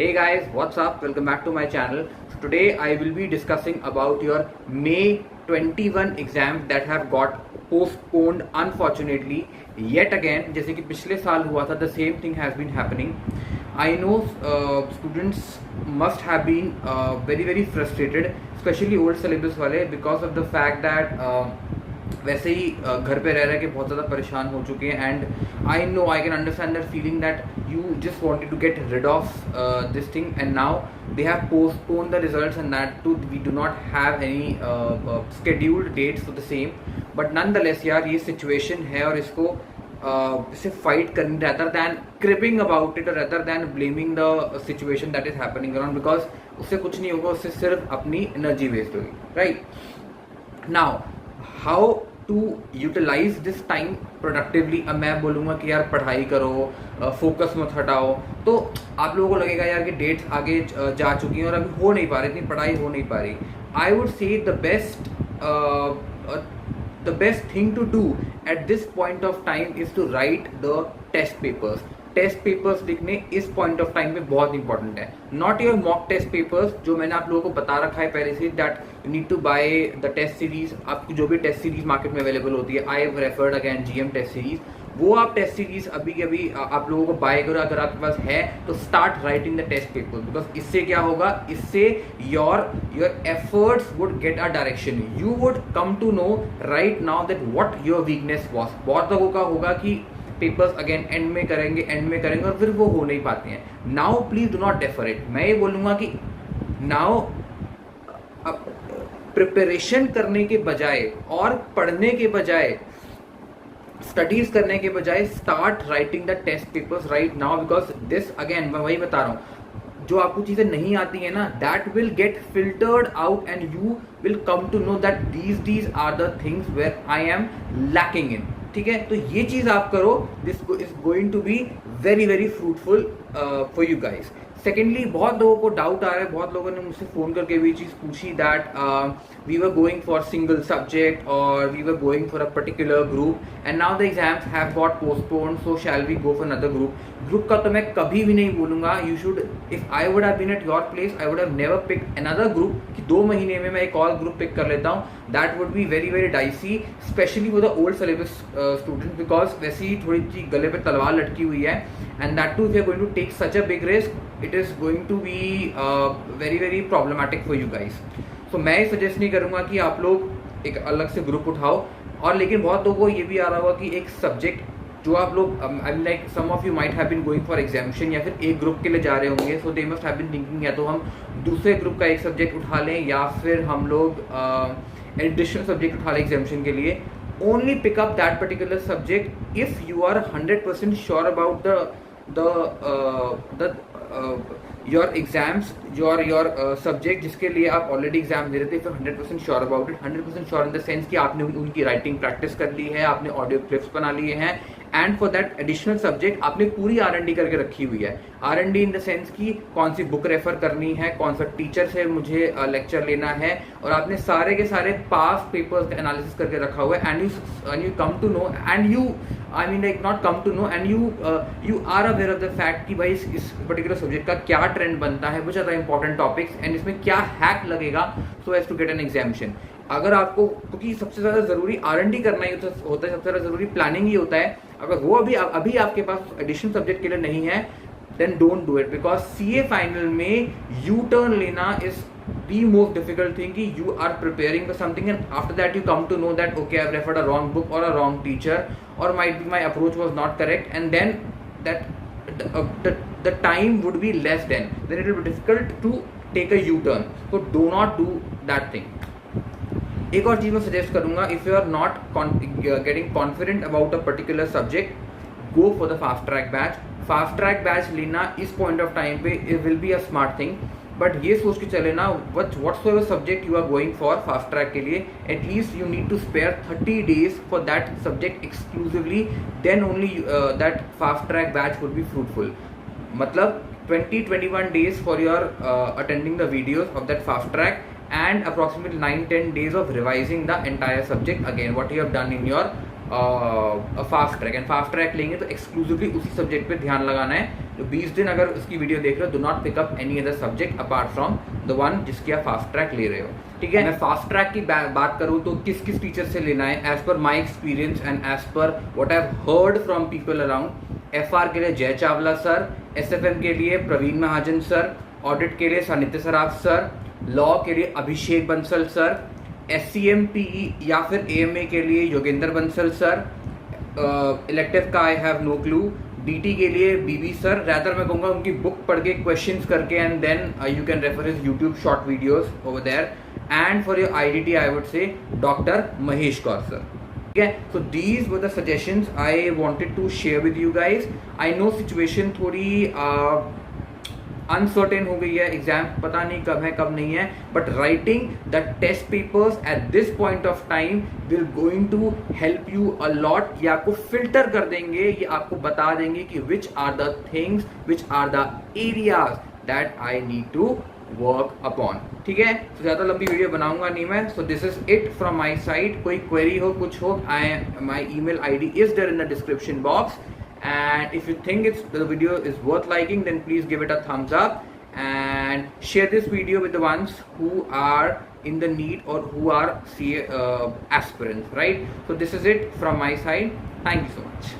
Hey guys, what's up? Welcome back to my channel. So today I will be discussing about your May 21 exams that have got postponed unfortunately yet again. जैसे कि पिछले साल हुआ था, the same thing has been happening. I know students must have been very frustrated, especially old syllabus वाले, because of the fact that वैसे ही घर पे रह के बहुत ज़्यादा परेशान हो चुके हैं. And I know I can understand that feeling that you just wanted to get rid of this thing, and now they have postpone the results and that too we do not have any scheduled dates for the same. But none the less यार, ये situation है और इसको इसे fight करनी rather than cribbing about it, rather than blaming the situation that is happening around, because उससे कुछ नहीं होगा, उससे सिर्फ अपनी एनर्जी वेस्ट होगी. Right now how to utilise this time productively. अब मैं बोलूँगा कि यार पढ़ाई करो, फोकस मत हटाओ, तो आप लोगों को लगेगा यार कि डेट्स आगे जा चुकी हैं और अभी हो नहीं पा रही, इतनी पढ़ाई हो नहीं पा रही. आई वुड से the best thing to do at this point of time is to write the test papers. Test papers लिखने इस पॉइंट ऑफ टाइम पे बहुत इंपॉर्टेंट है. Not your mock test papers, जो मैंने आप लोगों को बता रखा है पहले से, that you need to buy the test series. आपकी जो भी टेस्ट सीरीज मार्केट में अवेलेबल होती है, I have referred again GM test series, वो आप टेस्ट सीरीज अभी के अभी आप लोगों को बाय करो. अगर आपके पास है तो start writing the test paper, because इससे क्या होगा, इससे your efforts would get a direction. You would come to know right now that what your weakness was. बहुत लोगों का होगा कि पेपर्स अगेन एंड में करेंगे और फिर वो हो नहीं पाते हैं. Now please do not defer it. मैं ये बोलूँगा कि नाउ प्रिपरेशन करने के बजाय और पढ़ने के बजाय, स्टडीज करने के बजाय, start writing the test papers right now, because this again मैं वही बता रहा हूँ, जो आपको चीजें नहीं आती है ना, that will get filtered out and you will come to know that these are the things where I am lacking in. ठीक है, तो ये चीज आप करो. This is going to be very fruitful for you guys. Secondly, बहुत लोगों को डाउट आ रहा है, बहुत लोगों ने मुझसे फोन करके भी चीज पूछी that we were going for single subject और we were going for a particular group and now the exams have got postponed, so shall we go for another group. Group का तो मैं कभी भी नहीं बोलूंगा. You should, if I would have been at your place, I would have never picked another group कि 2 महीने में मैं एक और ग्रुप पिक कर लेता हूँ. That would be very dicey, specially for the old syllabus student, because वैसे ही थोड़ी सी गले पे तलवार लटकी हुई है. And that too if you are going to take such a big risk, it is going to be very problematic for you guys. So मैं suggest नहीं करूँगा कि आप लोग एक अलग से ग्रुप उठाओ. और लेकिन बहुत लोगों को ये भी आ रहा होगा कि एक सब्जेक्ट जो आप लोग, I mean like some of you might have been going for examination या फिर एक ग्रुप के लिए जा रहे होंगे, so they must have been thinking या तो हम दूसरे ग्रुप का एक सब्जेक्ट उठा लें या फिर हम लोग एडिशनल सब्जेक्ट उठा लें एग्जामिनेशन के लिए. Only pick up that particular subject if you are 100% sure about the your exams, your subject जिसके लिए आप ऑलरेडी एग्जाम दे रहे थे, फिर 100% sure about it. 100% sure in the sense कि आपने उनकी राइटिंग प्रैक्टिस कर ली है, आपने ऑडियो क्लिप्स बना लिए हैं, and for that additional subject आपने पूरी R&D करके रखी हुई है. R&D इन द सेंस कि कौन सी बुक रेफर करनी है, कौन सा टीचर से मुझे लेक्चर लेना है, और आपने सारे के सारे पास पेपर्स का एनालिसिस करके रखा हुआ है. And you come to know, and you I mean like not come to know, and you are aware of the fact कि भाई इस पर्टिकुलर सब्जेक्ट का क्या ट्रेंड बनता है, which are the important topics, and इसमें क्या हैक लगेगा so as to get an examination. अगर आपको, क्योंकि सबसे ज़्यादा ज़रूरी R&D करना ही होता है, सबसे ज़्यादा ज़रूरी प्लानिंग ही होता है. अगर वो अभी आपके पास एडिशनल सब्जेक्ट के लिए नहीं है, then don't do it, because CA final में यू टर्न लेना is the most difficult thing कि you are preparing for something and after that you come to know that okay, I've referred a wrong book or a wrong teacher, or might be my approach was not correct, and then that the time would be less, then it will be difficult to take a U-turn. So do not do that thing. एक और चीज़ मैं suggest करूँगा, if you are not getting confident about a particular subject, go for the fast track batch. Fast track batch लेना इस point of time पे it will be a smart thing. But ये सोच के चले ना, whatsoever subject you are going for fast track के लिए, at least you need to spare 30 days for that subject exclusively, then only that fast track batch would be fruitful. मतलब 20-21 days for your attending the videos of that fast track and approximately 9-10 days of revising the entire subject again what you have done in your fast track. And fast track लेंगे तो exclusively उसी subject पे ध्यान लगाना है, तो 20 दिन अगर उसकी वीडियो देख रहे हो, do not pick up any other subject apart from the one जिसकी आप फास्ट ट्रैक ले रहे हो, ठीक है। मैं फास्ट ट्रैक की बात करूँ तो किस किस टीचर से लेना है, as per my experience and as per what I have heard from people around. FR के लिए जय चावला सर, SFM के लिए प्रवीण महाजन सर, ऑडिट के लिए सानिध्य सराफ सर, लॉ के लिए अभिषेक बंसल सर, SCM PE या फिर AMA के लिए योगेंद्र बंसल सर, इलेक्टिव का I have no clue, DT के लिए BB सर। रैदर मैं कहूँगा उनकी बुक पढ़ के क्वेश्चंस करके and then you can refer his YouTube short videos over there. And for your IDT I would say doctor Mahesh Kaur sir, ठीक है। So these were the suggestions I wanted to share with you guys. I know situation थोड़ी uncertain हो गई है, exam पता नहीं कब है कब नहीं है, but writing the test papers at this point of time will going to help you a lot. ये आपको फिल्टर कर देंगे, ये आपको बता देंगे कि which are the things, which are the areas that I need to work upon, ठीक है। तो ज़्यादा लंबी वीडियो बनाऊंगा नहीं मैं। So this is it from my side. कोई क्वेरी हो, कुछ हो, my email ID is there in the description box. And if you think the video is worth liking, then please give it a thumbs up and share this video with the ones who are in the need or who are CA aspirants, right? So this is it from my side. Thank you so much.